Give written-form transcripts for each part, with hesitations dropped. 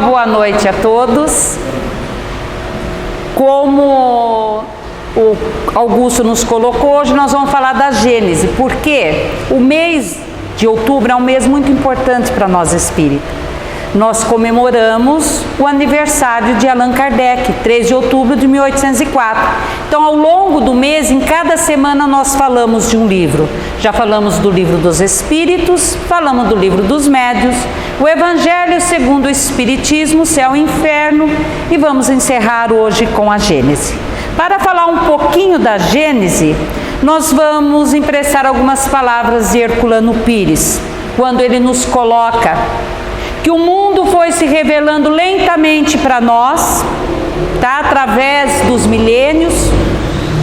boa noite a todos. Como o Augusto nos colocou, hoje nós vamos falar da Gênese, porque o mês de outubro é um mês muito importante para nós espíritas. Nós comemoramos o aniversário de Allan Kardec, 3 de outubro de 1804. Então, ao longo do mês, em cada semana, nós falamos de um livro. Já falamos do livro dos Espíritos, falamos do livro dos Médiuns, o Evangelho segundo o Espiritismo, Céu e Inferno, e vamos encerrar hoje com a Gênese. Para falar um pouquinho da Gênese, nós vamos emprestar algumas palavras de Herculano Pires, quando ele nos coloca que o mundo foi se revelando lentamente para nós, tá? Através dos milênios,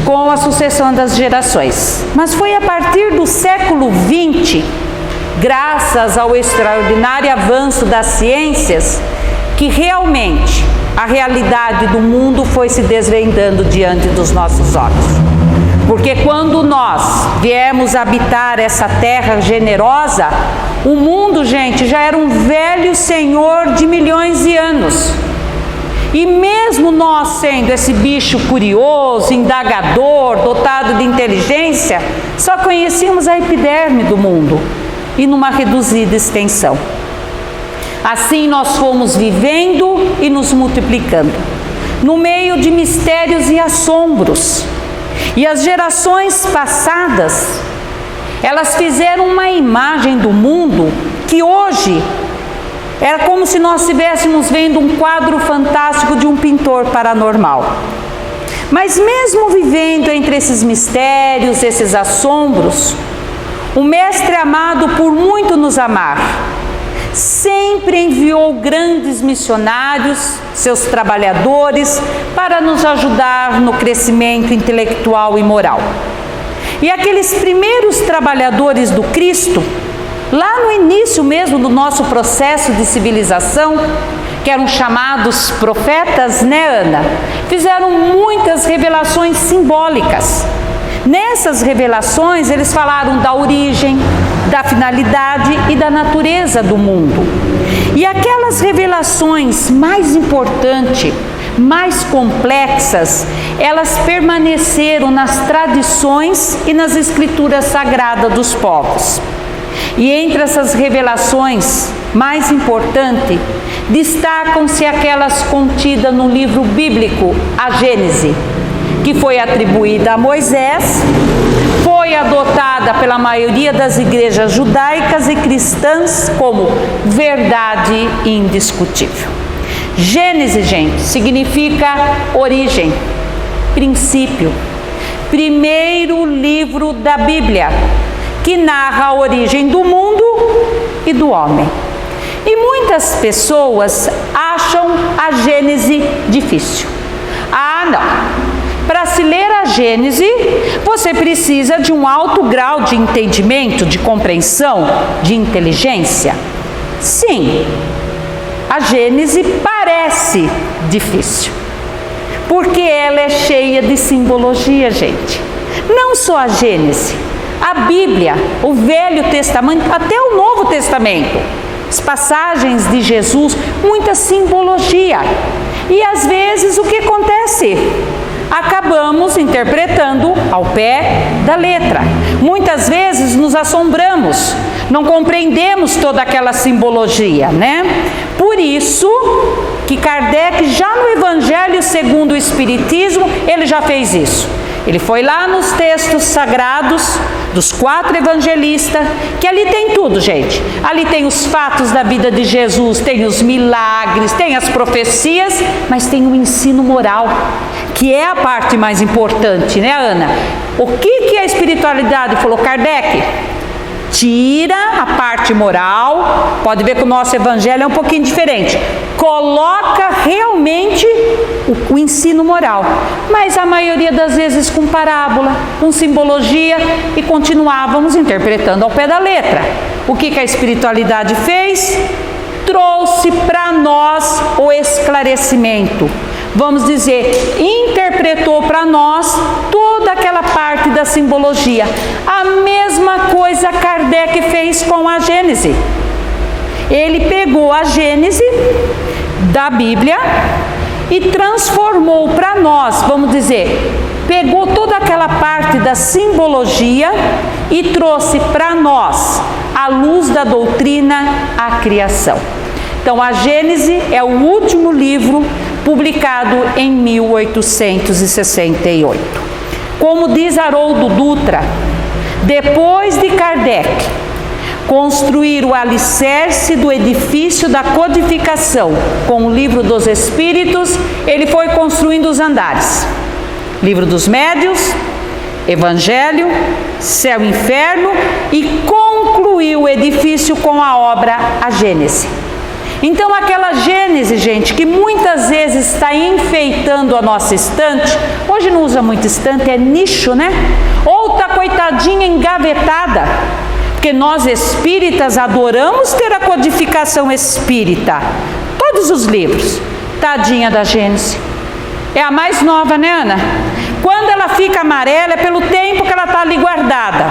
com a sucessão das gerações. Mas foi a partir do século XX, graças ao extraordinário avanço das ciências, que realmente a realidade do mundo foi se desvendando diante dos nossos olhos. Porque quando nós viemos habitar essa terra generosa, o mundo, gente, já era um velho senhor de milhões de anos. E mesmo nós sendo esse bicho curioso, indagador, dotado de inteligência, só conhecíamos a epiderme do mundo e numa reduzida extensão. Assim nós fomos vivendo e nos multiplicando, no meio de mistérios e assombros. E as gerações passadas, elas fizeram uma imagem do mundo que hoje era como se nós estivéssemos vendo um quadro fantástico de um pintor paranormal. Mas mesmo vivendo entre esses mistérios, esses assombros, o Mestre amado, por muito nos amar, sempre enviou grandes missionários, seus trabalhadores, para nos ajudar no crescimento intelectual e moral. E aqueles primeiros trabalhadores do Cristo, lá no início mesmo do nosso processo de civilização, que eram chamados profetas, né, Ana? Fizeram muitas revelações simbólicas. Nessas revelações, eles falaram da origem, da finalidade e da natureza do mundo. E aquelas revelações mais importantes, mais complexas, elas permaneceram nas tradições e nas escrituras sagradas dos povos. E entre essas revelações mais importantes, destacam-se aquelas contidas no livro bíblico, a Gênese, que foi atribuída a Moisés, foi adotada pela maioria das igrejas judaicas e cristãs como verdade indiscutível. Gênese, gente, significa origem, princípio, primeiro livro da Bíblia, que narra a origem do mundo e do homem. E muitas pessoas acham a Gênese difícil. Ah, não! Para se ler a Gênese, você precisa de um alto grau de entendimento, de compreensão, de inteligência. Sim, a Gênese parece difícil, porque ela é cheia de simbologia, gente. Não só a Gênese, a Bíblia, o Velho Testamento, até o Novo Testamento, as passagens de Jesus, muita simbologia. E às vezes o que acontece? Acabamos interpretando ao pé da letra. Muitas vezes nos assombramos, não compreendemos toda aquela simbologia, né? Por isso que Kardec, já no Evangelho segundo o Espiritismo, ele já fez isso. Ele foi lá nos textos sagrados dos 4 evangelistas, que ali tem tudo, gente. Ali tem os fatos da vida de Jesus, tem os milagres, tem as profecias, mas tem o ensino moral, que é a parte mais importante, né, Ana? O que a espiritualidade falou? Kardec, tira a parte moral, pode ver que o nosso evangelho é um pouquinho diferente, coloca realmente o ensino moral, mas a maioria das vezes com parábola, com simbologia, e continuávamos interpretando ao pé da letra. O que a espiritualidade fez? Trouxe para nós o esclarecimento, vamos dizer, interpretou para nós toda aquela parte da simbologia. A mesma coisa Kardec fez com a Gênese. ele pegou a Gênese da Bíblia e transformou para nós, vamos dizer, pegou toda aquela parte da simbologia e trouxe para nós, à luz da doutrina, a criação. Então, a Gênese é o último livro publicado em 1868. Como diz Haroldo Dutra, depois de Kardec construir o alicerce do edifício da codificação com o Livro dos Espíritos, ele foi construindo os andares. Livro dos Médiuns, Evangelho, Céu e Inferno, e concluiu o edifício com a obra A Gênese. Então aquela Gênese, gente, que muitas vezes está enfeitando a nossa estante, hoje não usa muito estante, é nicho, né? Ou está coitadinha engavetada, porque nós espíritas adoramos ter a codificação espírita, todos os livros, tadinha da Gênese. É a mais nova, né, Ana? Quando ela fica amarela é pelo tempo que ela está ali guardada.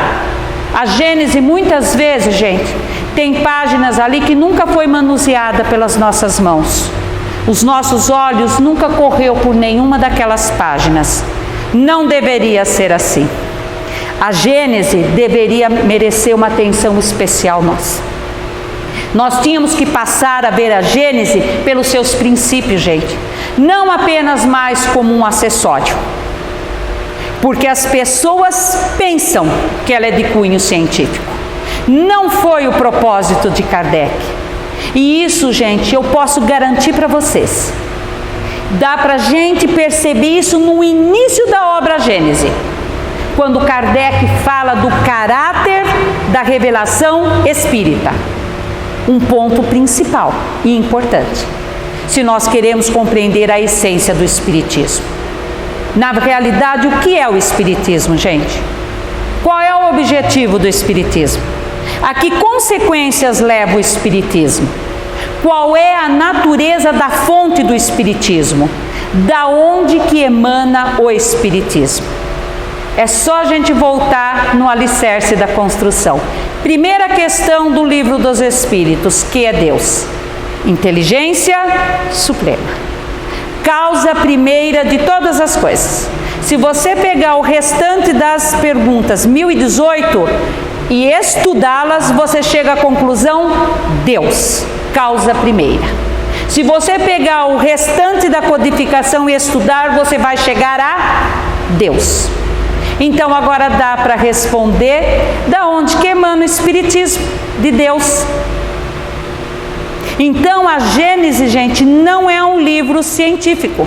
A Gênese muitas vezes, gente, tem páginas ali que nunca foi manuseada pelas nossas mãos. Os nossos olhos nunca correu por nenhuma daquelas páginas. Não deveria ser assim. A Gênese deveria merecer uma atenção especial nossa. Nós tínhamos que passar a ver a Gênese pelos seus princípios, gente. Não apenas mais como um acessório. Porque as pessoas pensam que ela é de cunho científico. Não foi o propósito de Kardec. E isso, gente, eu posso garantir para vocês. Dá para a gente perceber isso no início da obra Gênese. Quando Kardec fala do caráter da revelação espírita. Um ponto principal e importante, se nós queremos compreender a essência do Espiritismo. Na realidade, o que é o Espiritismo, gente? Qual é o objetivo do Espiritismo? A que consequências leva o Espiritismo? Qual é a natureza da fonte do Espiritismo? Da onde que emana o Espiritismo? É só a gente voltar no alicerce da construção. Primeira questão do Livro dos Espíritos, que é Deus. Inteligência suprema. Causa primeira de todas as coisas. Se você pegar o restante das perguntas, 1018, e estudá-las, você chega à conclusão, Deus, causa primeira. Se você pegar o restante da codificação e estudar, você vai chegar a Deus. Então agora dá para responder da onde que emana o Espiritismo, de Deus. Então a Gênese, gente, não é um livro científico,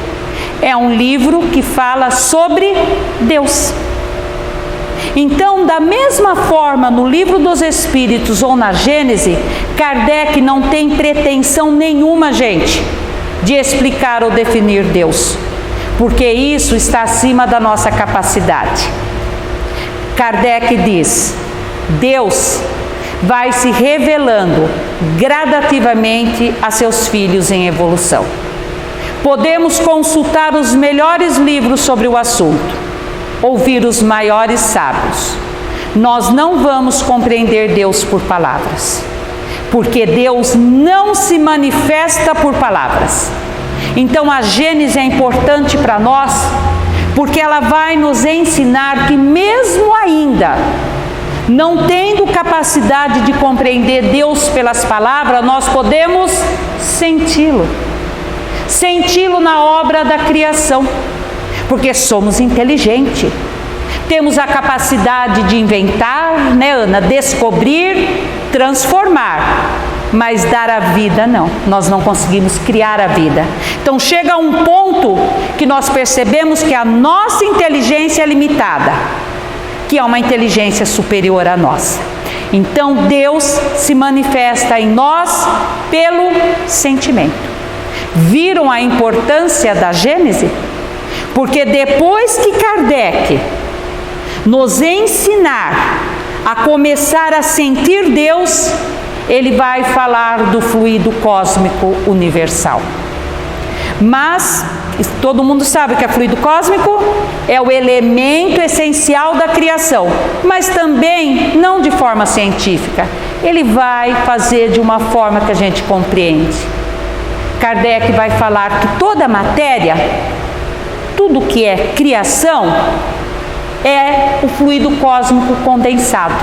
é um livro que fala sobre Deus. Então, da mesma forma, no Livro dos Espíritos ou na Gênese, Kardec não tem pretensão nenhuma, gente, de explicar ou definir Deus, porque isso está acima da nossa capacidade. Kardec diz, Deus vai se revelando gradativamente a seus filhos em evolução. Podemos consultar os melhores livros sobre o assunto, ouvir os maiores sábios. Nós não vamos compreender Deus por palavras, porque Deus não se manifesta por palavras. Então a Gênese é importante para nós, porque ela vai nos ensinar que mesmo ainda não tendo capacidade de compreender Deus pelas palavras, nós podemos senti-lo. Senti-lo na obra da criação, porque somos inteligentes. Temos a capacidade de inventar, né, Ana? Descobrir, transformar. Mas dar a vida, não. Nós não conseguimos criar a vida. Então chega um ponto que nós percebemos que a nossa inteligência é limitada, que é uma inteligência superior à nossa. Então Deus se manifesta em nós pelo sentimento. Viram a importância da Gênese? Porque depois que Kardec nos ensinar a começar a sentir Deus, ele vai falar do fluido cósmico universal. Mas todo mundo sabe que é fluido cósmico, é o elemento essencial da criação, mas também não de forma científica. Ele vai fazer de uma forma que a gente compreende. Kardec vai falar que toda matéria, tudo que é criação, é o fluido cósmico condensado.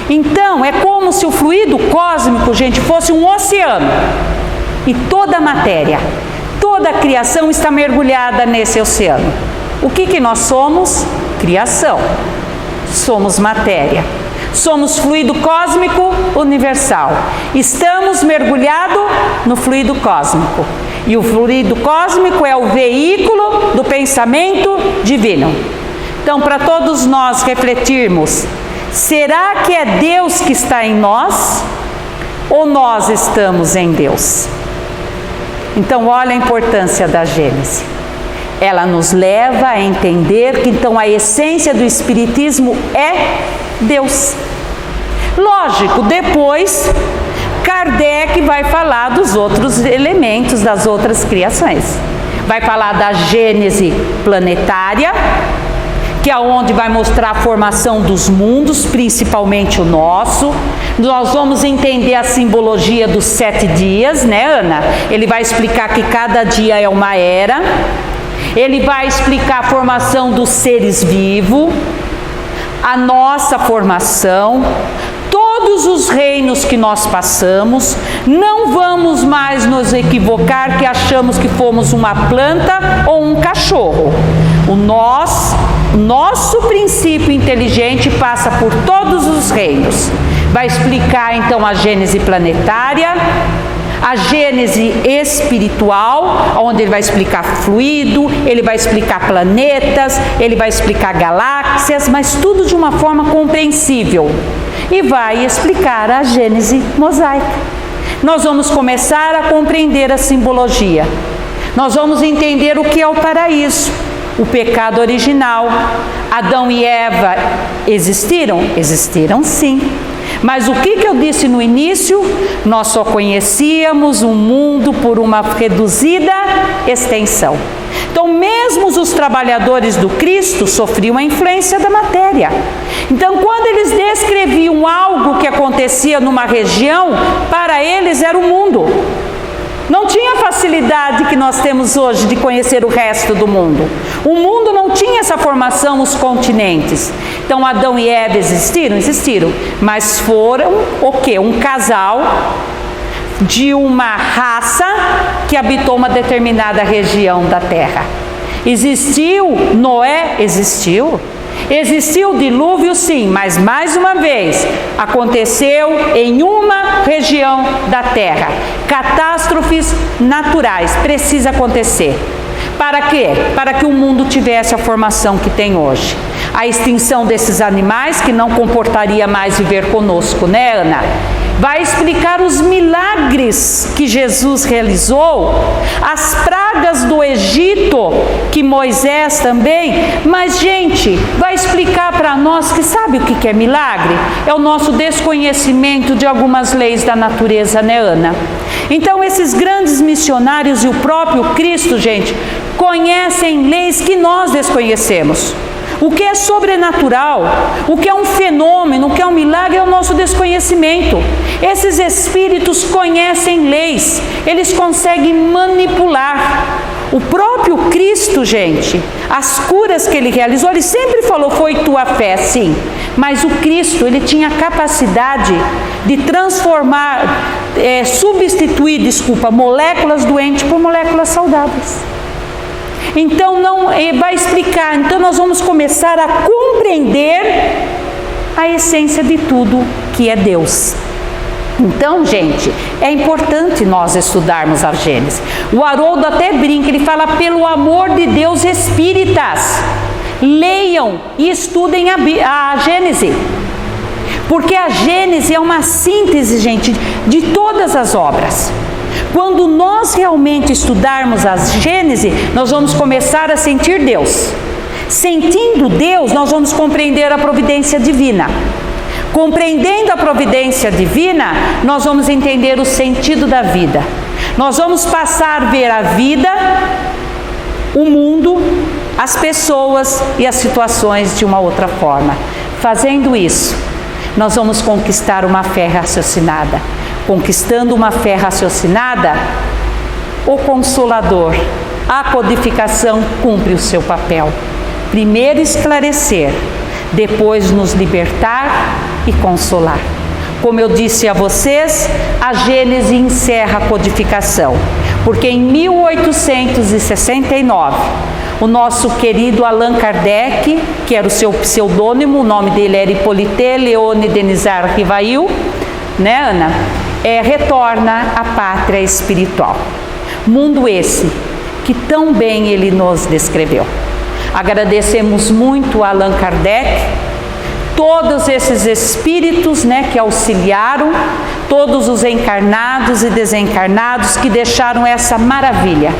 Então, é como se o fluido cósmico, gente, fosse um oceano. E toda a matéria, toda a criação está mergulhada nesse oceano. O que nós somos? Criação. Somos matéria. Somos fluido cósmico universal. Estamos mergulhados no fluido cósmico. E o fluido cósmico é o veículo do pensamento divino. Então, para todos nós refletirmos, será que é Deus que está em nós? Ou nós estamos em Deus? Então, olha a importância da Gênese. Ela nos leva a entender que então a essência do Espiritismo é Deus. Lógico, depois Kardec vai falar dos outros elementos, das outras criações. Vai falar da Gênese planetária, que é onde vai mostrar a formação dos mundos, principalmente o nosso. Nós vamos entender a simbologia dos 7 dias, né, Ana? Ele vai explicar que cada dia é uma era. Ele vai explicar a formação dos seres vivos, a nossa formação, todos os reinos que nós passamos. Não vamos mais nos equivocar que achamos que fomos uma planta ou um cachorro. O nosso princípio inteligente passa por todos os reinos. Vai explicar então a Gênese planetária, a Gênese espiritual, onde ele vai explicar fluido, ele vai explicar planetas, ele vai explicar galáxias, mas tudo de uma forma compreensível. E vai explicar a Gênese mosaica. Nós vamos começar a compreender a simbologia. Nós vamos entender o que é o paraíso, o pecado original. Adão e Eva existiram? Existiram sim. Mas o que eu disse no início? Nós só conhecíamos o mundo por uma reduzida extensão. Então, mesmo os trabalhadores do Cristo sofriam a influência da matéria. Então, quando eles descreviam algo que acontecia numa região, para eles era o mundo. Não tinha a facilidade que nós temos hoje de conhecer o resto do mundo. O mundo não tinha essa formação, os continentes. Então, Adão e Eva existiram? Existiram. Mas foram o quê? Um casal de uma raça que habitou uma determinada região da terra. Existiu Noé? Existiu. Existiu o dilúvio? Sim, mas mais uma vez, aconteceu em uma região da terra. Catástrofes naturais, precisa acontecer. Para quê? Para que o mundo tivesse a formação que tem hoje. A extinção desses animais que não comportaria mais viver conosco, né, Ana? Vai explicar os milagres que Jesus realizou, as pragas do Egito, que Moisés também, mas, gente, vai explicar para nós que sabe o que é milagre? É o nosso desconhecimento de algumas leis da natureza, né, Ana? Então, esses grandes missionários e o próprio Cristo, gente, conhecem leis que nós desconhecemos. O que é sobrenatural, o que é um fenômeno, o que é um milagre é o nosso desconhecimento. Esses espíritos conhecem leis, eles conseguem manipular. O próprio Cristo, gente, as curas que ele realizou, ele sempre falou, foi tua fé, sim. Mas o Cristo, ele tinha a capacidade de transformar, substituir, moléculas doentes por moléculas saudáveis. Então, vai explicar, então nós vamos começar a compreender a essência de tudo que é Deus. Então, gente, é importante nós estudarmos a Gênese. O Haroldo até brinca, ele fala, pelo amor de Deus, espíritas, leiam e estudem a Gênese. Porque a Gênese é uma síntese, gente, de todas as obras. Quando nós realmente estudarmos a Gênese, nós vamos começar a sentir Deus. Sentindo Deus, nós vamos compreender a providência divina. Compreendendo a providência divina, nós vamos entender o sentido da vida. Nós vamos passar a ver a vida, o mundo, as pessoas e as situações de uma outra forma. Fazendo isso, nós vamos conquistar uma fé raciocinada. Conquistando uma fé raciocinada, o Consolador, a codificação cumpre o seu papel. Primeiro esclarecer, depois nos libertar e consolar. Como eu disse a vocês, a Gênese encerra a codificação, porque em 1869, o nosso querido Allan Kardec, que era o seu pseudônimo, o nome dele era Hippolyte Léon Denisard Rivail, né, Ana? Retorna à pátria espiritual. Mundo esse que tão bem ele nos descreveu. Agradecemos muito a Allan Kardec, todos esses espíritos, né, que auxiliaram, todos os encarnados e desencarnados que deixaram essa maravilha,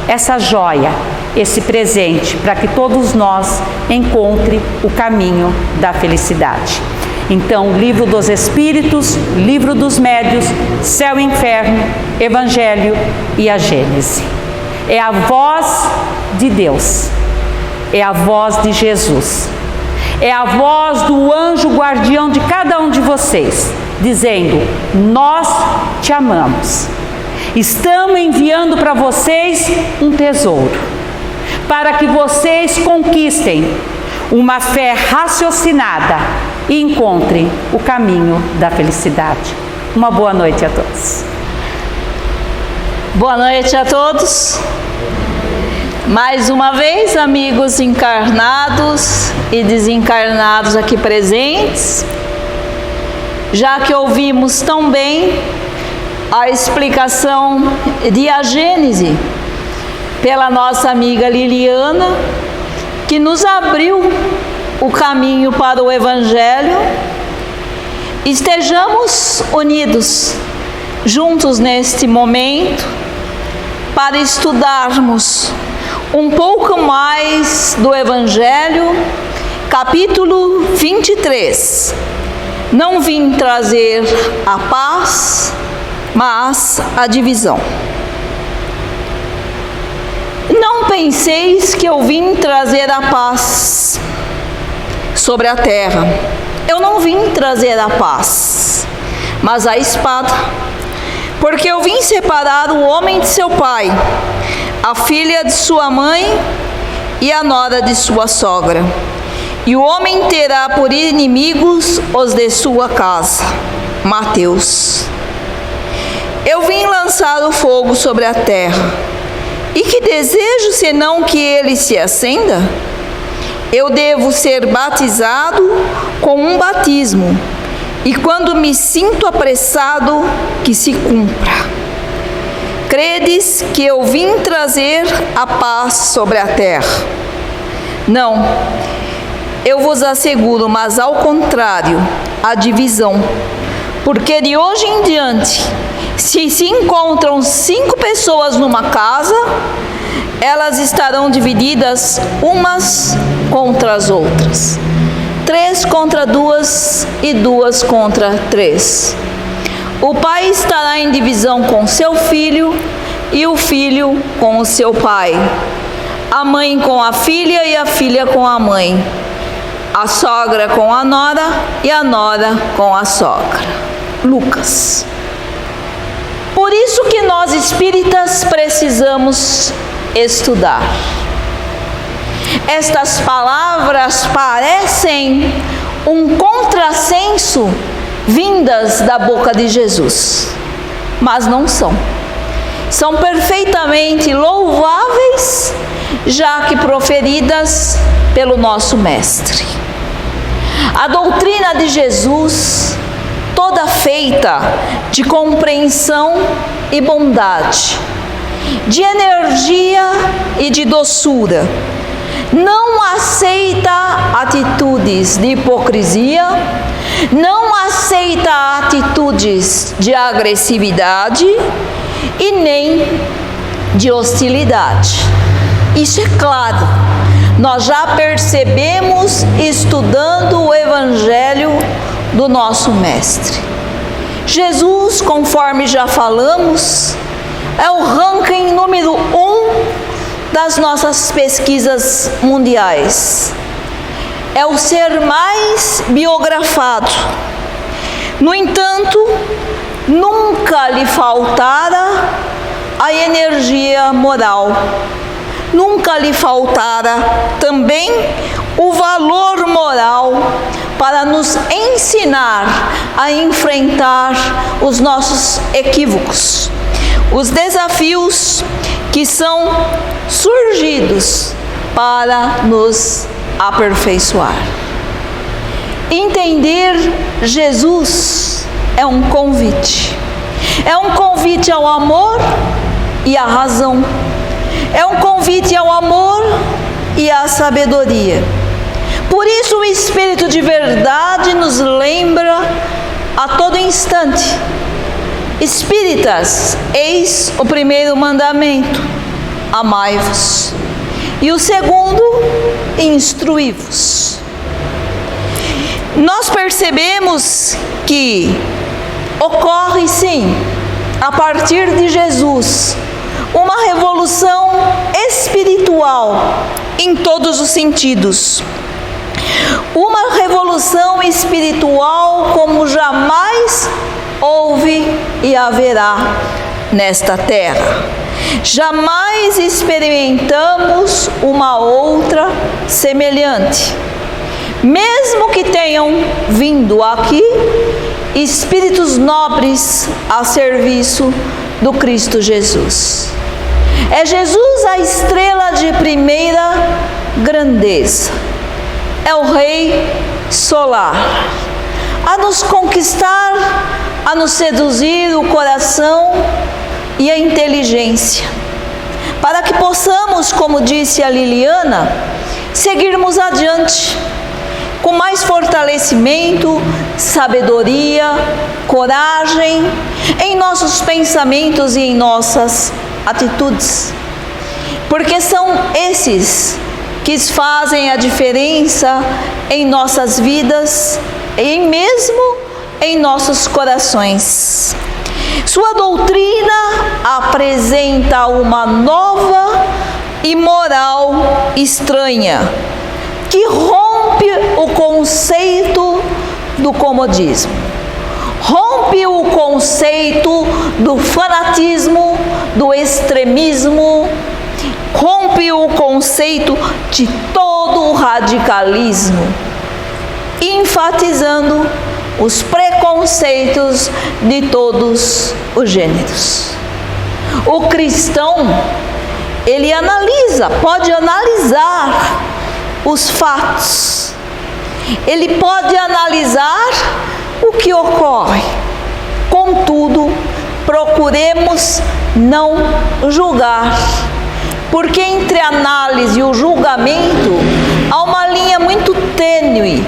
essa joia, esse presente, para que todos nós encontrem o caminho da felicidade. Então, Livro dos Espíritos, Livro dos Médios, Céu e Inferno, Evangelho e a Gênese. É a voz de Deus, é a voz de Jesus, é a voz do anjo guardião de cada um de vocês, dizendo: nós te amamos. Estamos enviando para vocês um tesouro, para que vocês conquistem uma fé raciocinada e encontrem o caminho da felicidade. Uma boa noite a todos. Boa noite a todos. Mais uma vez, amigos encarnados e desencarnados aqui presentes, já que ouvimos tão bem a explicação de A Gênese pela nossa amiga Liliana, que nos abriu o caminho para o Evangelho, estejamos unidos, juntos neste momento, para estudarmos um pouco mais do Evangelho, capítulo 23. Não vim trazer a paz, mas a divisão. Não penseis que eu vim trazer a paz sobre a terra. Eu não vim trazer a paz, mas a espada. Porque eu vim separar o homem de seu pai, a filha de sua mãe e a nora de sua sogra. E o homem terá por inimigos os de sua casa. Mateus. Eu vim lançar o fogo sobre a terra. E que desejo senão que ele se acenda? Eu devo ser batizado com um batismo, e quando me sinto apressado, que se cumpra. Credes que eu vim trazer a paz sobre a terra? Não, eu vos asseguro, mas ao contrário, a divisão. Porque de hoje em diante, se encontram 5 pessoas numa casa, elas estarão divididas umas contra as outras. 3 contra 2 e 2 contra 3. O pai estará em divisão com seu filho e o filho com o seu pai. A mãe com a filha e a filha com a mãe. A sogra com a nora e a nora com a sogra. Lucas. Por isso que nós espíritas precisamos estudar. Estas palavras parecem um contrassenso vindas da boca de Jesus, mas não são. São perfeitamente louváveis, já que proferidas pelo nosso Mestre. A doutrina de Jesus, toda feita de compreensão e bondade, de energia e de doçura, não aceita atitudes de hipocrisia, não aceita atitudes de agressividade e nem de hostilidade. Isso é claro, nós já percebemos estudando o Evangelho do nosso Mestre. Jesus, conforme já falamos, é o ranking número 1 das nossas pesquisas mundiais. É o ser mais biografado. No entanto, nunca lhe faltara a energia moral. Nunca lhe faltara também o valor moral para nos ensinar a enfrentar os nossos equívocos, os desafios que são surgidos para nos aperfeiçoar. Entender Jesus é um convite ao amor e à razão, é um convite ao amor e à sabedoria. Por isso o Espírito de verdade nos lembra a todo instante: espíritas, eis o primeiro mandamento, amai-vos, e o segundo, instruí-vos. Nós percebemos que ocorre sim, a partir de Jesus, uma revolução espiritual em todos os sentidos. Uma revolução espiritual como jamais houve e haverá nesta terra. Jamais experimentamos uma outra semelhante. Mesmo que tenham vindo aqui espíritos nobres a serviço do Cristo Jesus. É Jesus a estrela de primeira grandeza. É o Rei solar, a nos conquistar, a nos seduzir o coração e a inteligência, para que possamos, como disse a Liliana, seguirmos adiante, com mais fortalecimento, sabedoria, coragem, em nossos pensamentos e em nossas atitudes, porque são esses que fazem a diferença em nossas vidas e mesmo em nossos corações. Sua doutrina apresenta uma nova e moral estranha, que rompe o conceito do comodismo, rompe o conceito do fanatismo, do extremismo, rompe o conceito de todo o radicalismo, enfatizando os preconceitos de todos os gêneros. O cristão, ele pode analisar os fatos, ele pode analisar o que ocorre. Contudo, procuremos não julgar, porque entre a análise e o julgamento há uma linha muito tênue,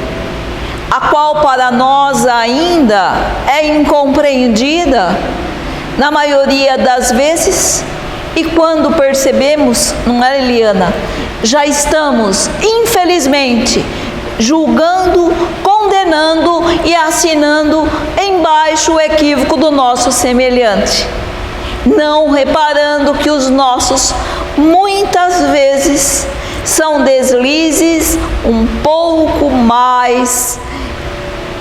a qual para nós ainda é incompreendida na maioria das vezes, e quando percebemos, não é, Eliana, já estamos, infelizmente, julgando, condenando e assinando embaixo o equívoco do nosso semelhante, não reparando que os nossos muitas vezes são deslizes um pouco mais,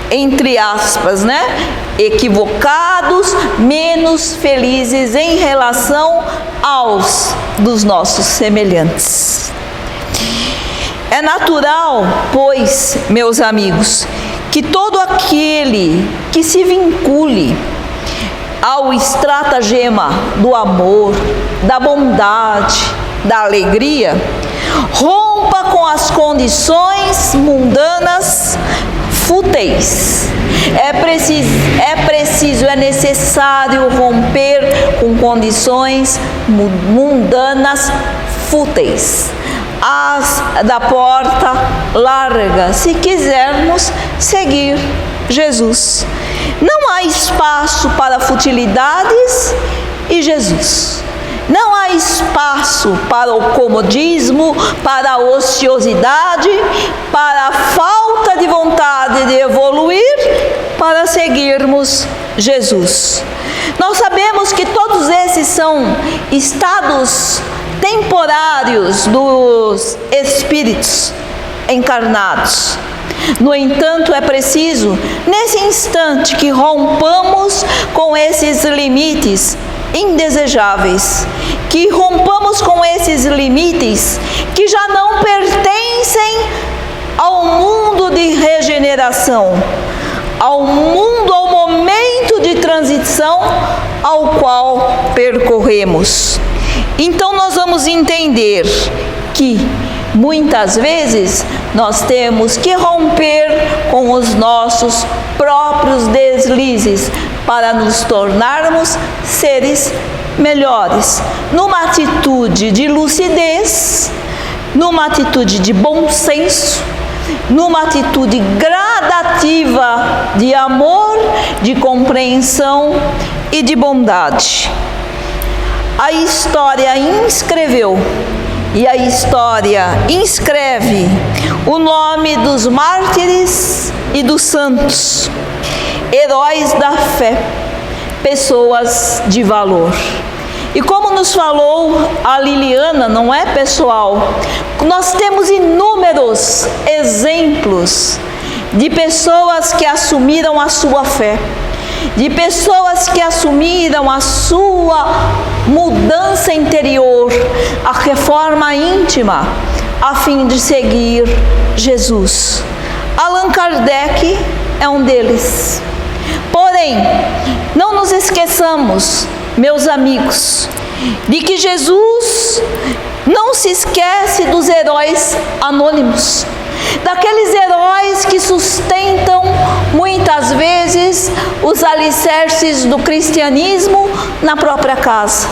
entre aspas, equivocados, menos felizes em relação aos dos nossos semelhantes. É natural, pois, meus amigos, que todo aquele que se vincule ao estratagema do amor, da bondade, da alegria, rompa com as condições mundanas fúteis. É necessário romper com condições mundanas fúteis, as da porta larga, se quisermos seguir Jesus. Não há espaço para futilidades e Jesus. Não há espaço para o comodismo, para a ociosidade, para a falta de vontade de evoluir, para seguirmos Jesus. Nós sabemos que todos esses são estados temporários dos espíritos encarnados. No entanto, é preciso, nesse instante, que rompamos com esses limites indesejáveis, que rompamos com esses limites que já não pertencem ao mundo de regeneração, ao mundo, ao momento de transição ao qual percorremos. Então nós vamos entender que muitas vezes nós temos que romper com os nossos próprios deslizes para nos tornarmos seres melhores, numa atitude de lucidez, numa atitude de bom senso, numa atitude gradativa de amor, de compreensão e de bondade. A história inscreveu e a história inscreve o nome dos mártires e dos santos, heróis da fé, pessoas de valor. E como nos falou a Liliana, não é, pessoal? Nós temos inúmeros exemplos de pessoas que assumiram a sua fé, de pessoas que assumiram a sua mudança interior, a reforma íntima, a fim de seguir Jesus. Allan Kardec é um deles. Porém, não nos esqueçamos, meus amigos, de que Jesus não se esquece dos heróis anônimos, daqueles heróis que sustentam muitas vezes os alicerces do cristianismo na própria casa,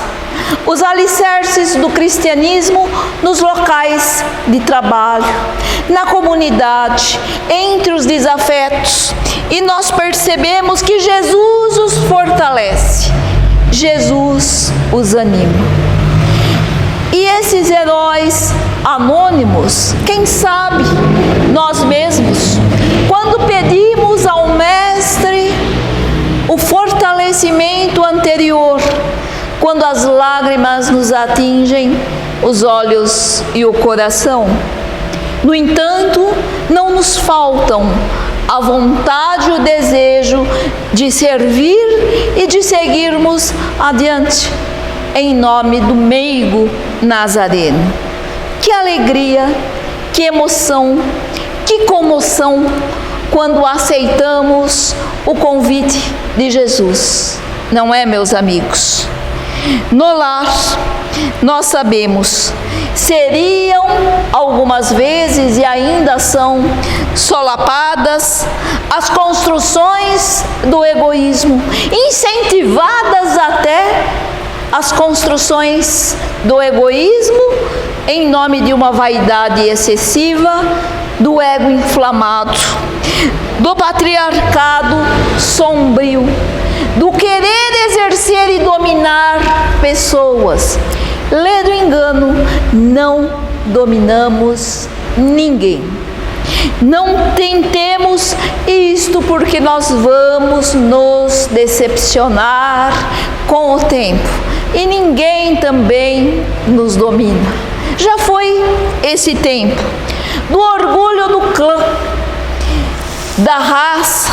os alicerces do cristianismo nos locais de trabalho, na comunidade, entre os desafetos. E nós percebemos que Jesus os fortalece, Jesus os anima. E esses heróis anônimos, quem sabe nós mesmos, quando pedimos ao Mestre o fortalecimento anterior, quando as lágrimas nos atingem os olhos e o coração. No entanto, não nos faltam a vontade e o desejo de servir e de seguirmos adiante, em nome do meigo Nazareno. Que alegria, que emoção, que comoção quando aceitamos o convite de Jesus, não é, meus amigos? No lar, nós sabemos, seriam algumas vezes e ainda são solapadas as construções do egoísmo, incentivadas até as construções do egoísmo em nome de uma vaidade excessiva, do ego inflamado, do patriarcado sombrio, do querer exercer e dominar pessoas. Lê do engano, não dominamos ninguém. Não tentemos isto, porque nós vamos nos decepcionar com o tempo. E ninguém também nos domina. Já foi esse tempo do orgulho do clã, da raça.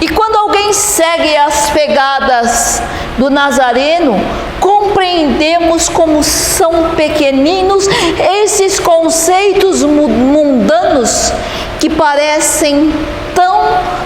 E quando alguém segue as pegadas do Nazareno, compreendemos como são pequeninos esses conceitos mundanos que parecem tão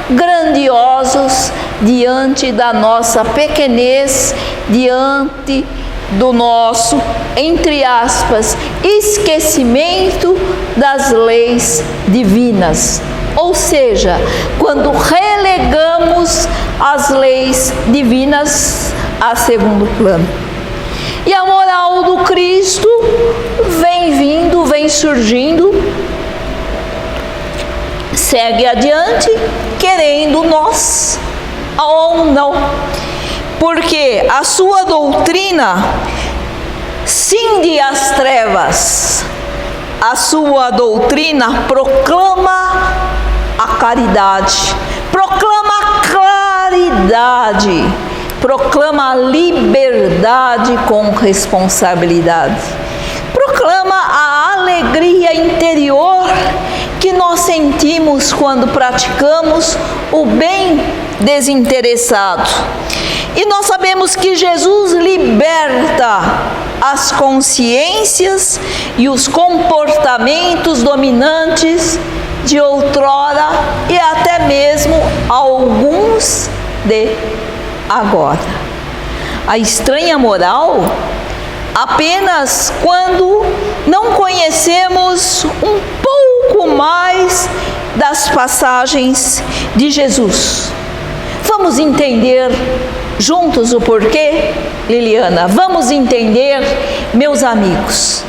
grandiosos diante da nossa pequenez, diante do nosso, entre aspas, esquecimento das leis divinas. Ou seja, quando relegamos as leis divinas a segundo plano. E a moral do Cristo vem vindo, vem surgindo, segue adiante, querendo nós ou não. Porque a sua doutrina cinge as trevas, a sua doutrina proclama a caridade, proclama a claridade, proclama a liberdade com responsabilidade. Proclama a alegria interior que nós sentimos quando praticamos o bem desinteressado. E nós sabemos que Jesus liberta as consciências e os comportamentos dominantes de outrora e até mesmo alguns de agora. A estranha moral apenas quando não conhecemos um pouco mais das passagens de Jesus. Vamos entender juntos o porquê, Liliana? Vamos entender, meus amigos.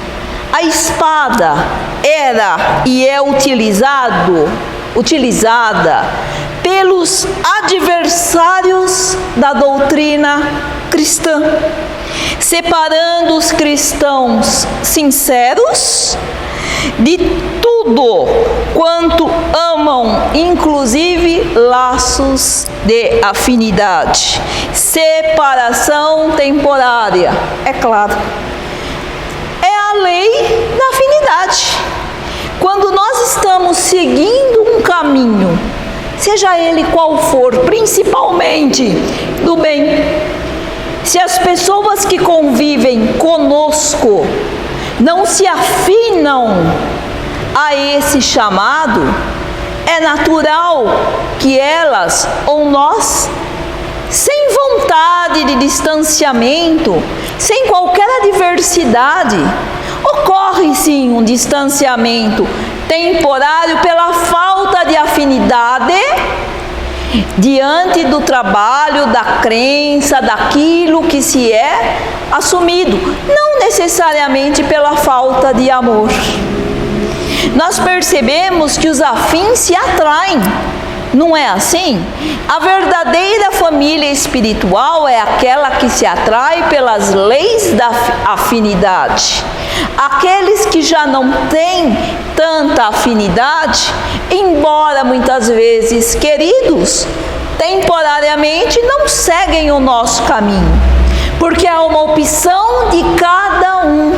A espada era e é utilizada pelos adversários da doutrina cristã, separando os cristãos sinceros de tudo quanto amam, inclusive laços de afinidade. Separação temporária, é claro. É a lei da afinidade. Quando nós estamos seguindo um caminho, seja ele qual for, principalmente do bem, se as pessoas que convivem conosco não se afinam a esse chamado, é natural que elas ou nós, sem vontade de distanciamento, sem qualquer adversidade, ocorre sim um distanciamento temporário pela falta de afinidade diante do trabalho, da crença, daquilo que se é assumido, não necessariamente pela falta de amor. Nós percebemos que os afins se atraem, não é assim? A verdadeira família espiritual é aquela que se atrai pelas leis da afinidade. Aqueles que já não têm tanta afinidade, embora muitas vezes queridos, temporariamente não seguem o nosso caminho, porque é uma opção de cada um.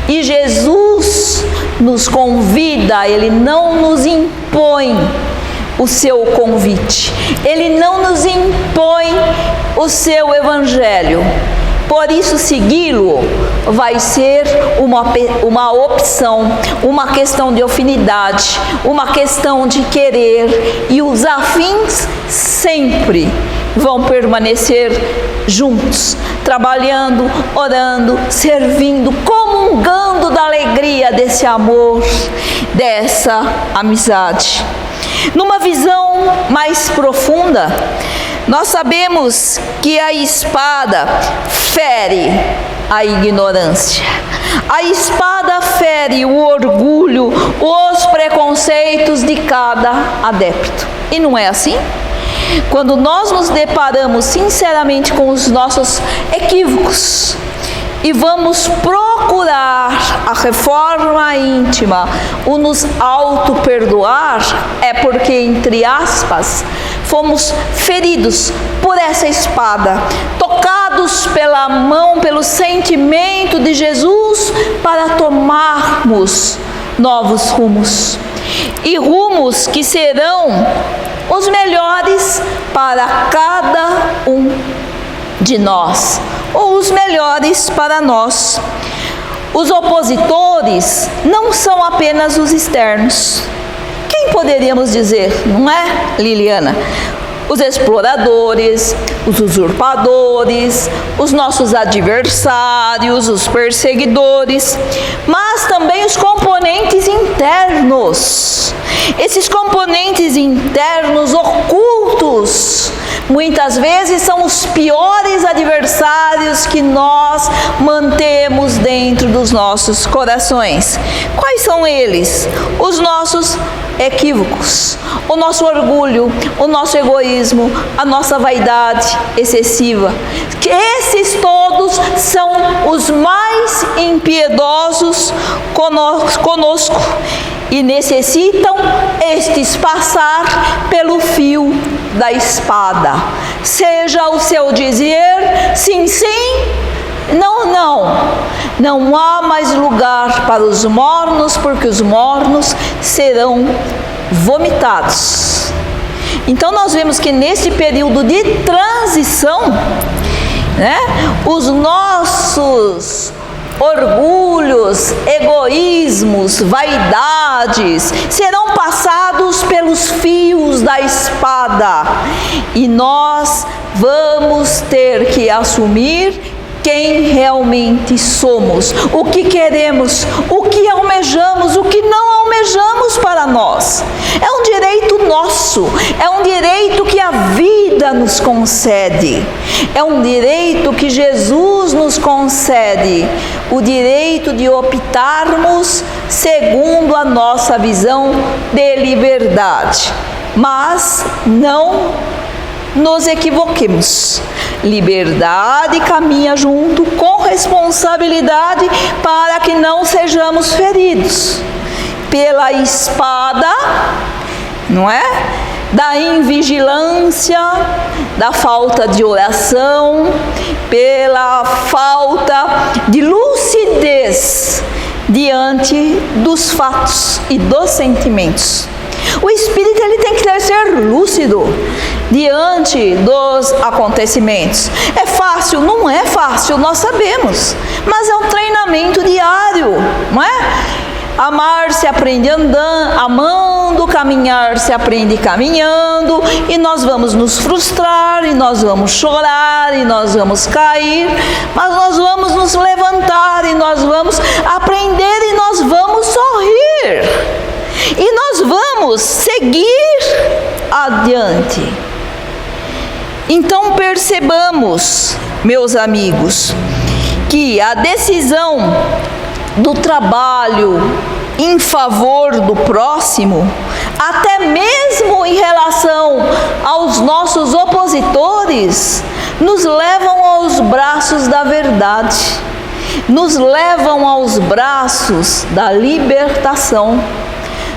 E Jesus nos convida, Ele não nos impõe o seu convite, Ele não nos impõe o seu evangelho. Por isso, segui-lo vai ser uma opção, uma questão de afinidade, uma questão de querer, e os afins sempre vão permanecer juntos, trabalhando, orando, servindo, comungando da alegria desse amor, dessa amizade. Numa visão mais profunda, nós sabemos que a espada fere a ignorância. A espada fere o orgulho, os preconceitos de cada adepto. E não é assim? Quando nós nos deparamos sinceramente com os nossos equívocos e vamos procurar a reforma íntima, o nos auto-perdoar, é porque, entre aspas, fomos feridos por essa espada, tocados pela mão, pelo sentimento de Jesus para tomarmos novos rumos. E rumos que serão os melhores para cada um de nós, ou os melhores para nós. Os opositores não são apenas os externos. Quem poderíamos dizer, não é, Liliana? Os exploradores, os usurpadores, os nossos adversários, os perseguidores, mas também os componentes internos. Esses componentes internos ocultos, muitas vezes são os piores adversários que nós mantemos dentro dos nossos corações. Quais são eles? Os nossos equívocos, o nosso orgulho, o nosso egoísmo, a nossa vaidade excessiva. Que esses todos são os mais impiedosos conosco e necessitam estes passar pelo fio da espada. Seja o seu dizer sim, sim, não, não. Não há mais lugar para os mornos, porque os mornos serão vomitados. Então nós vemos que nesse período de transição, né, os nossos orgulhos, egoísmos, vaidades serão passados pelos fios da espada, e nós vamos ter que assumir quem realmente somos, o que queremos, o que almejamos, o que não almejamos para nós. É um direito nosso, é um direito que a vida nos concede, é um direito que Jesus nos concede, o direito de optarmos segundo a nossa visão de liberdade. Mas não nos equivoquemos. Liberdade caminha junto com responsabilidade para que não sejamos feridos pela espada, não é? Da invigilância, da falta de oração, pela falta de lucidez diante dos fatos e dos sentimentos. O espírito ele tem que ser lúcido diante dos acontecimentos. É fácil? Não é fácil, nós sabemos, mas é um treinamento diário, não é? Amar se aprende andando, amando, caminhar se aprende caminhando, e nós vamos nos frustrar, e nós vamos chorar, e nós vamos cair, mas nós vamos nos levantar, e nós vamos aprender, e nós vamos sorrir, e nós vamos seguir adiante. Então percebamos, meus amigos, que a decisão do trabalho em favor do próximo, até mesmo em relação aos nossos opositores, nos levam aos braços da verdade, nos levam aos braços da libertação,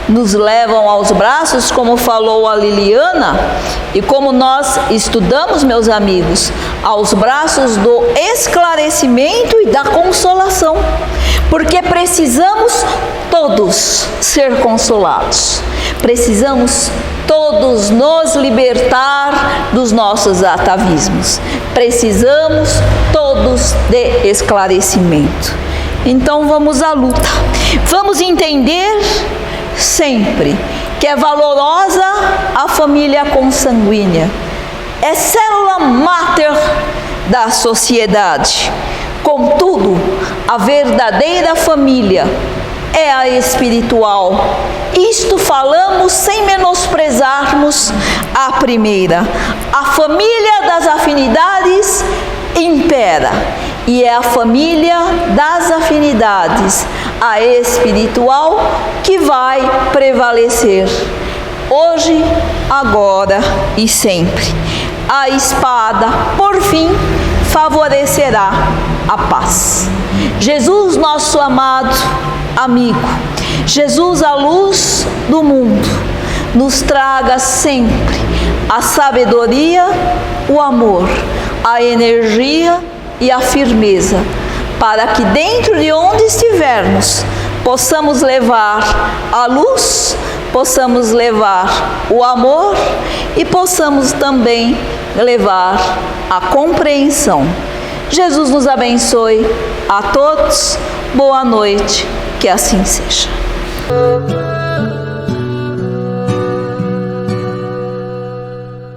nos levam aos braços, como falou a Liliana, e como nós estudamos, meus amigos, aos braços do esclarecimento e da consolação, porque precisamos todos ser consolados, precisamos todos nos libertar dos nossos atavismos, precisamos todos de esclarecimento. Então vamos à luta, vamos entender sempre que é valorosa a família consanguínea, é célula máter da sociedade. Contudo, a verdadeira família é a espiritual. Isto falamos sem menosprezarmos a primeira. A família das afinidades impera, e é a família das afinidades, a espiritual, que vai prevalecer hoje, agora e sempre. A espada, por fim, favorecerá a paz. Jesus, nosso amado amigo, Jesus, a luz do mundo, nos traga sempre a sabedoria, o amor, a energia e a firmeza, para que dentro de onde estivermos, possamos levar a luz, possamos levar o amor e possamos também levar a compreensão. Jesus nos abençoe a todos, boa noite, que assim seja.